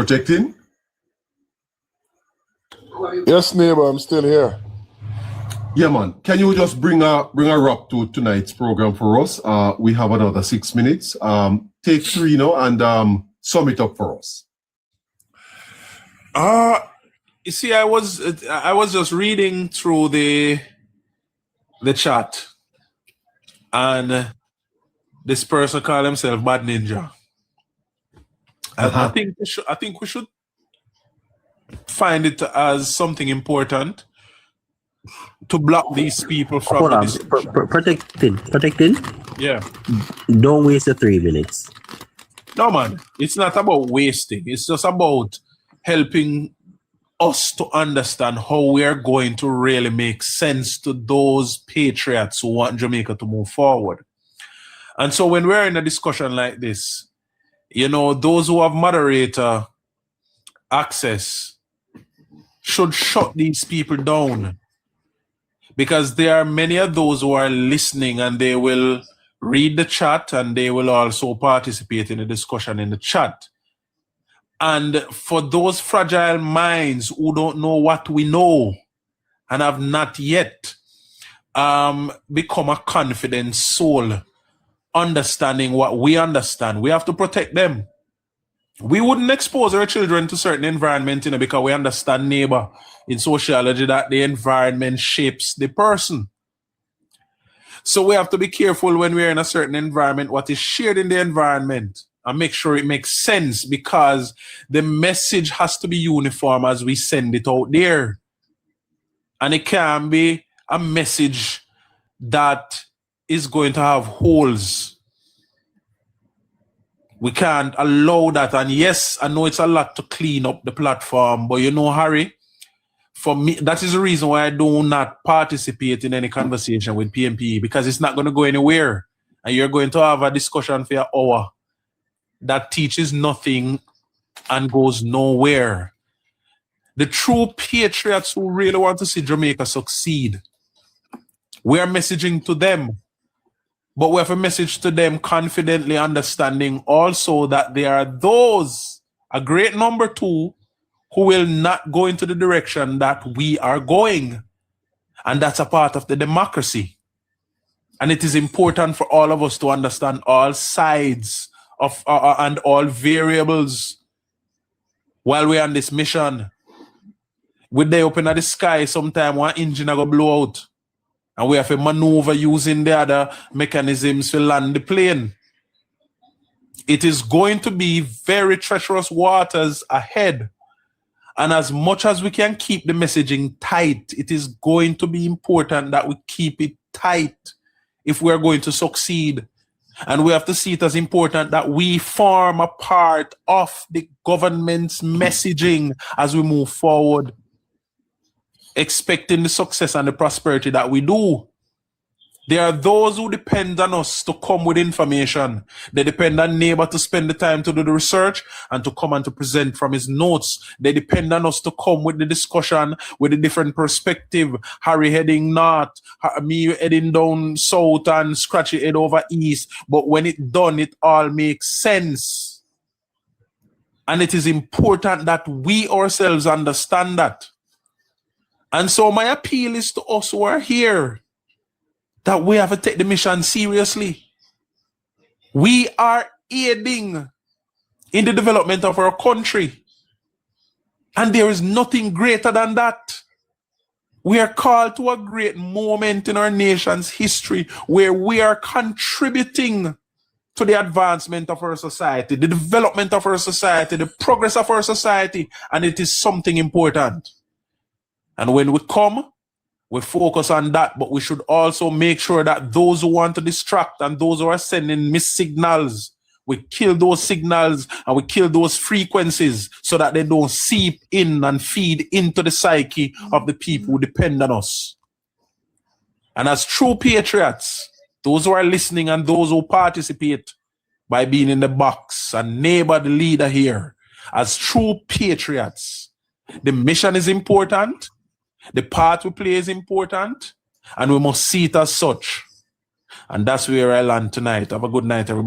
Protecting? Yes, neighbor, I'm still here. Yeah, man. Can you just bring a wrap to tonight's program for us? We have another 6 minutes. Take 3 now and sum it up for us. You see, I was just reading through the chat, and this person called himself Bad Ninja. I think we should find it as something important to block these people from Hold the on. discussion. Protecting? Yeah. Don't waste the 3 minutes. No, man. It's not about wasting. It's just about helping us to understand how we are going to really make sense to those patriots who want Jamaica to move forward. And so when we're in a discussion like this, you know, those who have moderator access should shut these people down, because there are many of those who are listening and they will read the chat and they will also participate in the discussion in the chat. And for those fragile minds who don't know what we know and have not yet become a confident soul, understanding what we understand, we have to protect them. We wouldn't expose our children to certain environment, you know, because we understand, neighbor, in sociology, that the environment shapes the person. So we have to be careful when we're in a certain environment, what is shared in the environment, and make sure it makes sense, because the message has to be uniform as we send it out there. And it can be a message that is going to have holes. We can't allow that. And yes, I know it's a lot to clean up the platform, but you know, Harry, for me, that is the reason why I do not participate in any conversation with PMP, because it's not going to go anywhere. And you're going to have a discussion for an hour that teaches nothing and goes nowhere. The true patriots who really want to see Jamaica succeed, we are messaging to them. But we have a message to them confidently, understanding also that there are those, a great number too, who will not go into the direction that we are going. And that's a part of the democracy. And it is important for all of us to understand all sides of and all variables while we're on this mission. With the open at the sky, sometime one engine will blow out. And we have to maneuver using the other mechanisms to land the plane. It is going to be very treacherous waters ahead. And as much as we can keep the messaging tight, it is going to be important that we keep it tight if we are going to succeed. And we have to see it as important that we form a part of the government's messaging as we move forward, expecting the success and the prosperity that we do. There are those who depend on us to come with information. They depend on neighbor to spend the time to do the research and to come and to present from his notes. They depend on us to come with the discussion with a different perspective. Harry heading north, me heading down south, and Scratchy head over east. But when it's done, it all makes sense. And it is important that we ourselves understand that. And so my appeal is to us who are here, that we have to take the mission seriously. We are aiding in the development of our country. And there is nothing greater than that. We are called to a great moment in our nation's history where we are contributing to the advancement of our society, the development of our society, the progress of our society, and it is something important. And when we come, we focus on that, but we should also make sure that those who want to distract and those who are sending missed signals, we kill those signals and we kill those frequencies so that they don't seep in and feed into the psyche of the people who depend on us. And as true patriots, those who are listening and those who participate by being in the box and neighbor the leader here, as true patriots, the mission is important. The part we play is important, and we must see it as such. And that's where I land tonight. Have a good night, everybody.